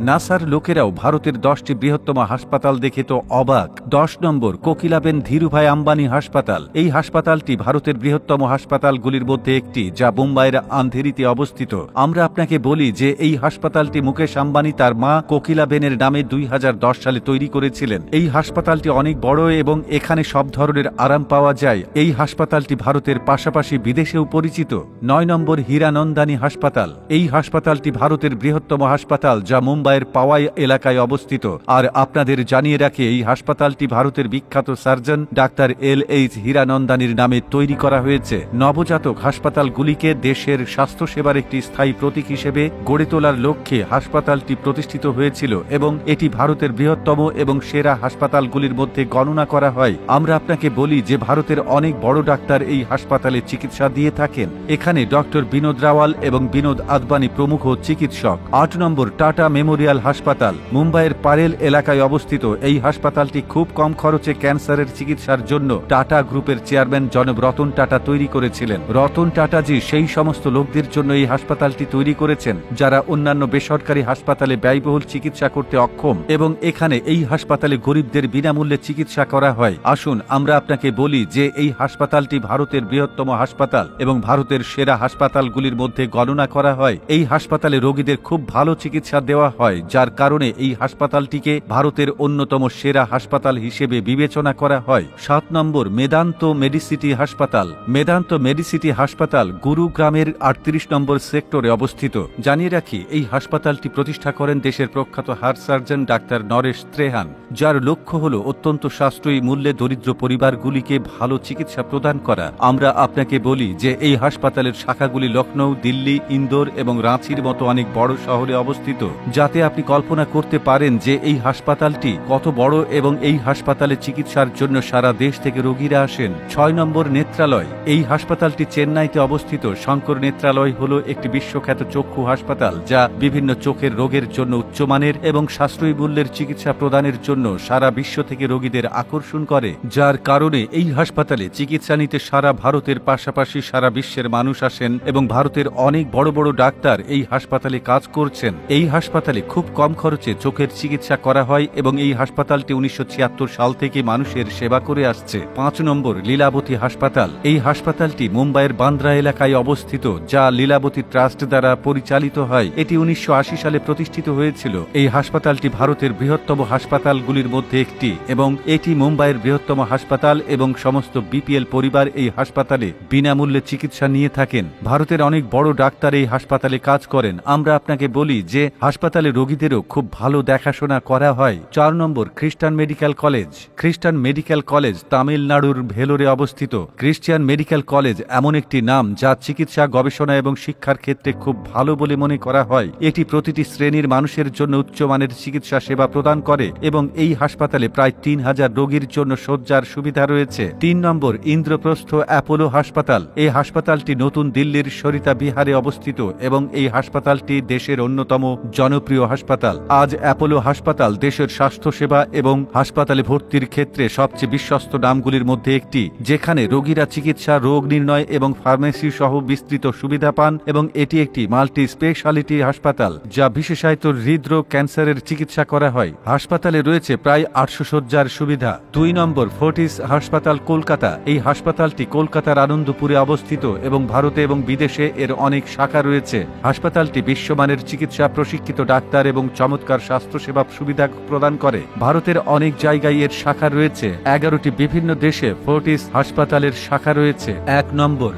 নাসার লোকেরাও ভারতের 10টি বৃহত্তম হাসপাতাল দেখে তো অবাক। 10 নম্বর কোকিলাবেন ধীরুভাই আম্বানি হাসপাতাল। এই হাসপাতালটি ভারতের বৃহত্তম হাসপাতালগুলির মধ্যে একটি, যা মুম্বাইয়ের আন্ধেরিতে অবস্থিত। আমরা আপনাকে বলি যে এই হাসপাতালটি মুকেশ আম্বানি তার মা কোকিলাবেনের নামে 2010 সালে তৈরি করেছিলেন। এই হাসপাতালটি অনেক বড় এবং এখানে সব ধরনের আরাম পাওয়া যায়। এই হাসপাতালটি ভারতের পাশাপাশি বিদেশেও পরিচিত। 9 নম্বর হীরানন্দানী হাসপাতাল। এই হাসপাতালটি ভারতের বৃহত্তম হাসপাতাল, যা মুম্বাইয়ের পাওয়াই এলাকায় অবস্থিত। আর আপনাদের জানিয়ে রাখি, এই হাসপাতালটি ভারতের বিখ্যাত সার্জন ডাক্তার LH হীরানন্দানীর নামে তৈরি করা হয়েছে। নবজাতক হাসপাতালগুলিকে দেশের স্বাস্থ্যসেবার একটি স্থায়ী প্রতীক হিসেবে গড়ে তোলার লক্ষ্যে হাসপাতালটি প্রতিষ্ঠিত হয়েছিল এবং এটি ভারতের বৃহত্তম এবং সেরা হাসপাতালগুলির মধ্যে গণনা করা হয়। আমরা আপনাকে বলি যে ভারতের অনেক বড় ডাক্তার এই হাসপাতালে চিকিৎসা দিয়ে থাকেন। এখানে ডক্টর বিনোদ রাওয়াল এবং বিনোদ আদবানি প্রমুখ চিকিৎসক। 8 নম্বর টাটা মেমোরিয়াল হাসপাতাল। মুম্বাইয়ের পারেল এলাকায় অবস্থিত এই হাসপাতালটি খুব কম খরচে ক্যান্সারের চিকিৎসার জন্য টাটা গ্রুপের চেয়ারম্যান জনাব রতন টাটা তৈরি করেছিলেন। রতন টাটাজি সেই সমস্ত লোকদের জন্য এই হাসপাতালটি তৈরি করেছেন যারা অন্যান্য বেসরকারি হাসপাতালে ব্যয়বহুল চিকিৎসা করতে অক্ষম, এবং এখানে এই হাসপাতালে গরিবদের বিনামূল্যে চিকিৎসা করা হয়। আসুন আমরা আপনাকে বলি যে এই হাসপাতালটি ভারতের বৃহত্তম হাসপাতাল এবং ভারতের সেরা হাসপাতালগুলির মধ্যে গণনা করা হয়। এই হাসপাতালে রোগীদের খুব ভালো চিকিৎসা দেওয়া হয়, যার কারণে এই হাসপাতালটিকে ভারতের অন্যতম সেরা হাসপাতাল হিসেবে বিবেচনা করা হয়। 7 নম্বর মেদান্ত মেডিসিটি হাসপাতাল। মেদান্ত মেডিসিটি হাসপাতাল গুরুগ্রামের 38 নম্বর সেক্টরে অবস্থিত। জানিয়ে রাখি, এই হাসপাতালটি প্রতিষ্ঠা করেন দেশের প্রখ্যাত heart surgeon doctor Naresh Trehan, যার লক্ষ্য হল অত্যন্ত সাশ্রয়ী মূল্যে দরিদ্র পরিবারগুলিকে ভালো চিকিৎসা প্রদান করা। আমরা আপনাকে বলি যে এই হাসপাতালের শাখাগুলি লখনৌ, দিল্লি, ইন্দোর এবং রাঁচির মতো অনেক বড় শহরে অবস্থিত, যাতে আপনি কল্পনা করতে পারেন যে এই হাসপাতালটি কত বড় এবং এই হাসপাতালে চিকিৎসার জন্য সারা দেশ থেকে রোগীরা আসেন। 6 নম্বর নেত্রালয়। এই হাসপাতালটি চেন্নাইতে অবস্থিত। শঙ্কর নেত্রালয় হল একটি বিশ্বখ্যাত চক্ষু হাসপাতাল, যা বিভিন্ন চোখের রোগের জন্য উচ্চমানের এবং সাশ্রয়ী মূল্যের চিকিৎসা প্রদানের জন্য সারা বিশ্ব থেকে রোগীদের আকর্ষণ করে, যার কারণে এই হাসপাতালে চিকিৎসা নিতে সারা ভারতের পাশাপাশি সারা বিশ্বের মানুষ আসেন এবং ভারতের অনেক বড় বড় ডাক্তার এই হাসপাতালে কাজ করছেন। এই হাসপাতালে খুব কম খরচে চোখের চিকিৎসা করা হয় এবং এই হাসপাতালটি 1976 সাল থেকে মানুষের সেবা করে আসছে। 5 নম্বর লীলাবতী হাসপাতাল। এই হাসপাতালটি মুম্বাইয়ের বান্দ্রা এলাকায় অবস্থিত, যা লীলাবতী ট্রাস্ট দ্বারা পরিচালিত হয়। এটি 1980 সালে প্রতিষ্ঠিত হয়েছিল। এই হাসপাতালটি ভারতের বৃহত্তম হাসপাতালগুলির মধ্যে একটি এবং এটি মুম্বাইয়ের বৃহত্তম হাসপাতাল এবং সমস্ত BPL পরিবার এই হাসপাতালে বিনামূল্যে চিকিৎসা নিয়ে থাকেন। ভারতের অনেক বড় ডাক্তার এই হাসপাতালে কাজ করেন। আমরা আপনাকে বলি যে হাসপাতালে রোগীদেরও খুব ভালো দেখাশোনা করা হয়। 4 নম্বর খ্রিস্টান মেডিকেল কলেজ। খ্রিস্টান মেডিকেল কলেজ তামিলনাড়ুর ভেলোরে অবস্থিত। খ্রিস্টিয়ান মেডিকেল কলেজ এমন একটি নাম যা চিকিৎসা, গবেষণা এবং শিক্ষার ক্ষেত্রে খুব ভালো বলে মনে করা হয়। এটি প্রতিটি শ্রেণীর মানুষের জন্য উচ্চমানের চিকিৎসা সেবা প্রদান করে এবং এই হাসপাতালে প্রায় 3000 রোগীর জন্য শয্যার সুবিধা রয়েছে। 3 নম্বর ইন্দ্রপ্রস্থ অ্যাপোলো হাসপাতাল। এই হাসপাতালটি নতুন দিল্লির সরিতা বিহারে অবস্থিত এবং এই হাসপাতালটি দেশের অন্যতম জনপ্রিয় হাসপাতাল। আজ অ্যাপোলো হাসপাতাল দেশের স্বাস্থ্যসেবা এবং হাসপাতালে ভর্তির ক্ষেত্রে সবচেয়ে বিশ্বস্ত নামগুলির মধ্যে একটি, যেখানে রোগীরা চিকিৎসা, রোগ নির্ণয় এবং ফার্মেসি সহ বিস্তৃত সুবিধা পান এবং এটি একটি মাল্টি স্পেশালিটি হাসপাতাল, যা বিশেষায়িত হৃদরোগ, ক্যান্সারের চিকিৎসা করা হয়। হাসপাতালে রয়েছে প্রায় 800 শয্যার সুবিধা। 2 নম্বর ফোর্টিস হাসপাতাল কলকাতা। এই হাসপাতালটি কলকাতার আনন্দপুরে অবস্থিত এবং ভারতে এবং বিদেশে এর অনেক শাখা রয়েছে। হাসপাতালটি বিশ্বমানের চিকিৎসা, প্রশিক্ষিত ডাক্তার এবং চমৎকার স্বাস্থ্যসেবা সুবিধা প্রদান করে। ভারতের অনেক জায়গায় এর শাখা রয়েছে। 11টি বিভিন্ন দেশে ফোর্টিস হাসপাতালের শাখা রয়েছে। 1 নম্বর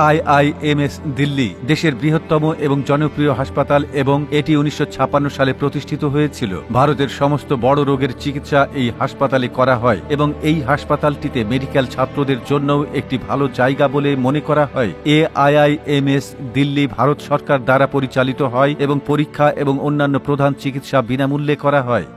AIIMS দিল্লি। দেশের বৃহত্তম এবং জনপ্রিয় হাসপাতাল এবং এটি 1956 সালে প্রতিষ্ঠিত হয়েছিল। ভারতের সমস্ত বড় রোগের চিকিৎসা এই হাসপাতালে করা হয় এবং এই হাসপাতালটিতে মেডিকেল ছাত্রদের জন্যও একটি ভালো জায়গা বলে মনে করা হয়। AIIMS দিল্লি ভারত সরকার দ্বারা পরিচালিত হয় এবং পরীক্ষা এবং অন্যান্য প্রধান চিকিৎসা বিনামূল্যে করা হয়।